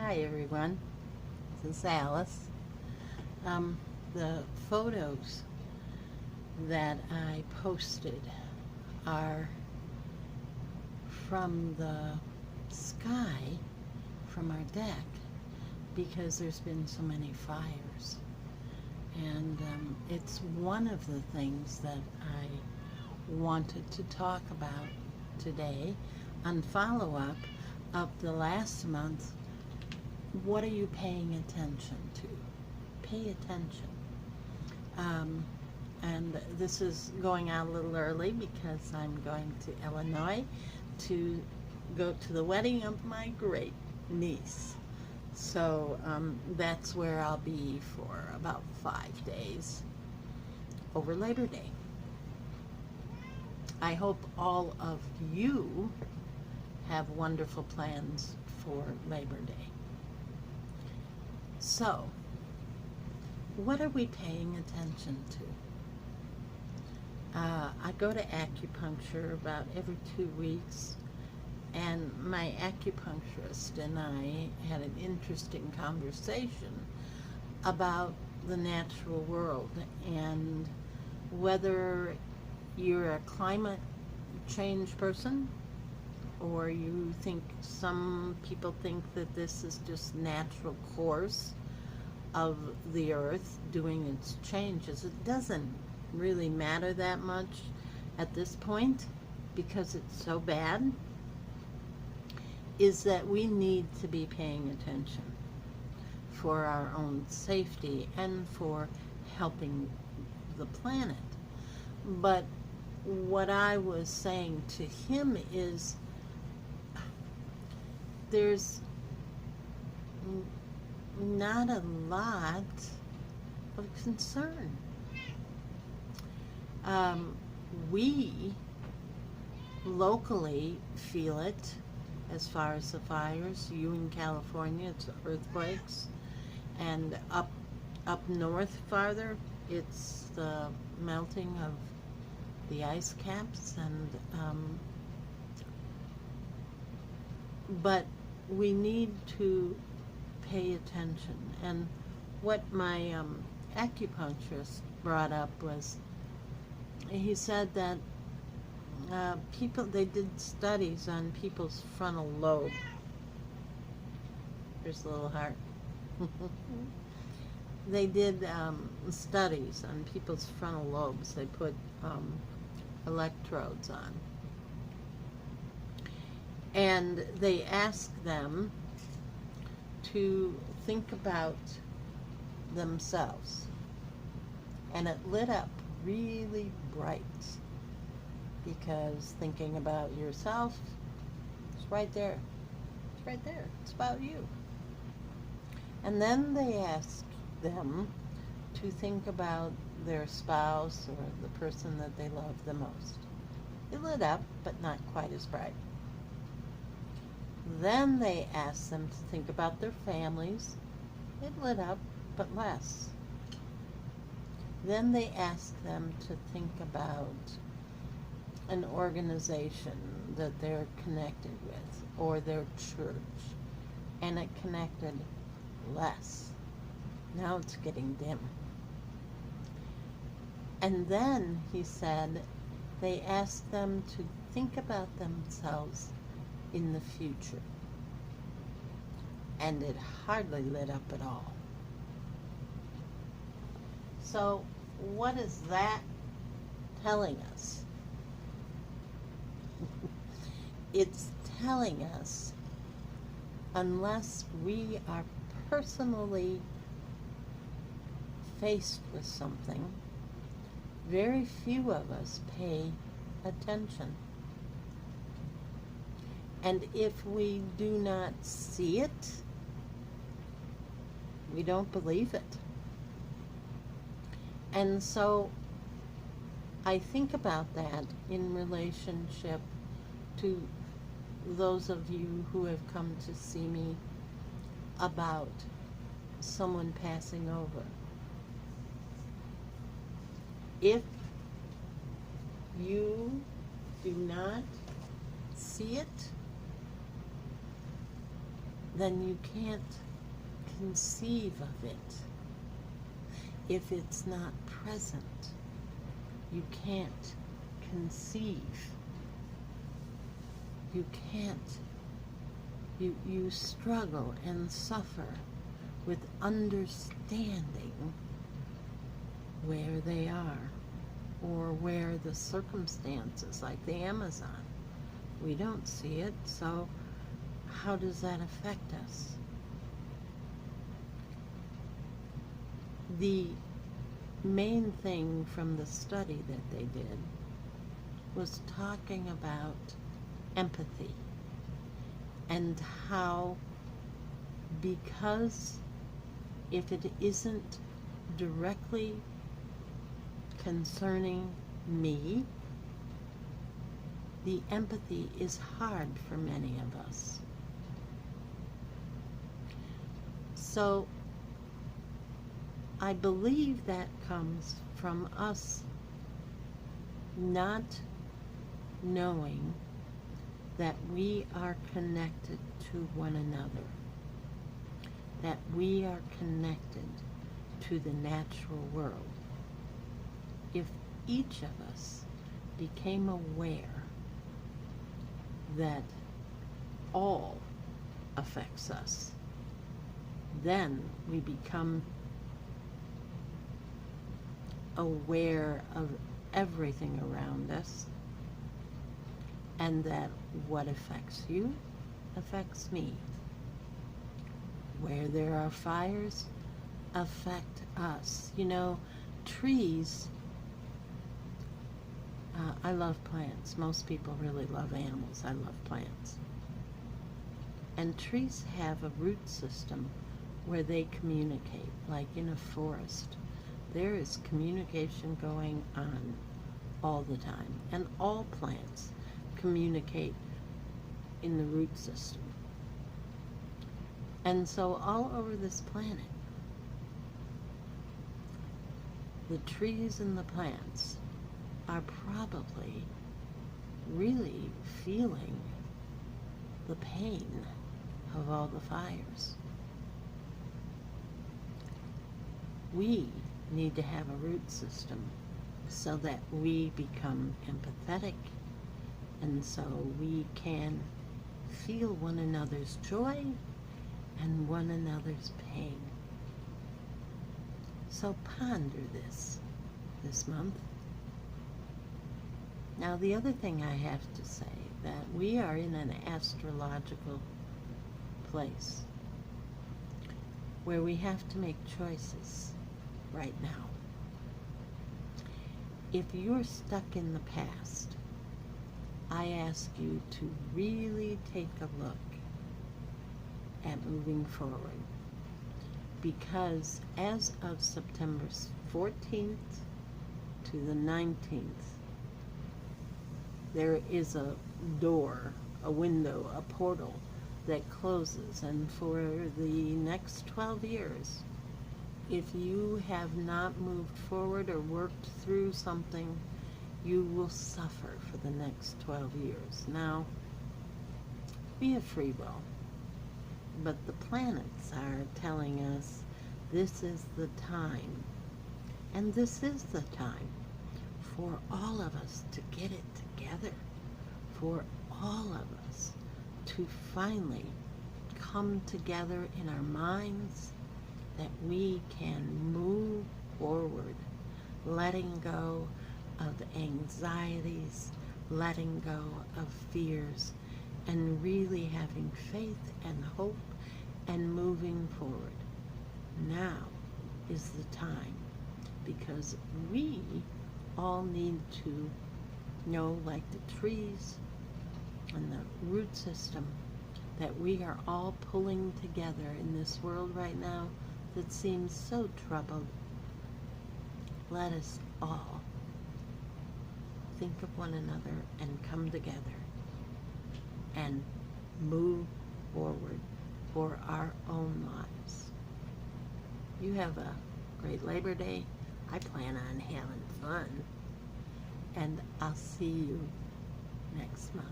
Hi everyone, this is Alice. The photos that I posted are from the sky from our deck because there's been so many fires. And it's one of the things that I wanted to talk about today on follow-up of the last month. What are you paying attention to? Pay attention. And this is going out a little early because I'm going to Illinois to go to the wedding of my great niece. So that's where I'll be for about 5 days over Labor Day. I hope all of you have wonderful plans for Labor Day. So, what are we paying attention to? I go to acupuncture about every 2 weeks, and my acupuncturist and I had an interesting conversation about the natural world and whether you're a climate change person or you think some people think that this is just natural course of the earth doing its changes. It doesn't really matter that much at this point because it's so bad, is that we need to be paying attention for our own safety and for helping the planet. But what I was saying to him is there's not a lot of concern. We locally feel it as far as the fires. You in California, it's earthquakes, and up north farther, it's the melting of the ice caps, and but we need to pay attention. And what my acupuncturist brought up was, he said that they did studies on people's frontal lobe. There's a little heart. They did studies on people's frontal lobes. They put electrodes on. And they asked them to think about themselves. And it lit up really bright because thinking about yourself is right there. It's right there. It's about you. And then they asked them to think about their spouse or the person that they love the most. It lit up, but not quite as bright. Then they asked them to think about their families. It lit up, but less. Then they asked them to think about an organization that they're connected with or their church, and it connected less. Now it's getting dim. And then he said they asked them to think about themselves in the future, and it hardly lit up at all. So what is that telling us? It's telling us unless we are personally faced with something, very few of us pay attention. And if we do not see it, we don't believe it. And so I think about that in relationship to those of you who have come to see me about someone passing over. If you do not see it, then you can't conceive of it. If it's not present, you can't conceive. You can't. You struggle and suffer with understanding where they are, or where the circumstances, like the Amazon. We don't see it, so how does that affect us? The main thing from the study that they did was talking about empathy, and how, because if it isn't directly concerning me, the empathy is hard for many of us. So I believe that comes from us not knowing that we are connected to one another, that we are connected to the natural world. If each of us became aware that all affects us, then we become aware of everything around us, and that what affects you affects me. Where there are fires affect us. You know, trees, I love plants. Most people really love animals. I love plants. And trees have a root system where they communicate, like in a forest. There is communication going on all the time, and all plants communicate in the root system. And so all over this planet, the trees and the plants are probably really feeling the pain of all the fires. We need to have a root system so that we become empathetic, and so we can feel one another's joy and one another's pain. So ponder this month. Now, the other thing I have to say, that we are in an astrological place where we have to make choices right now. If you're stuck in the past, I ask you to really take a look at moving forward, because as of September 14th to the 19th, there is a door, a window, a portal that closes, and for the next 12 years, if you have not moved forward or worked through something, you will suffer for the next 12 years. Now, we have free will, but the planets are telling us this is the time, and this is the time for all of us to get it together, for all of us to finally come together in our minds, that we can move forward, letting go of anxieties, letting go of fears, and really having faith and hope and moving forward. Now is the time, because we all need to know, like the trees and the root system, that we are all pulling together in this world right now that seems so troubled. Let us all think of one another and come together and move forward for our own lives. You have a great Labor Day. I plan on having fun, and I'll see you next month.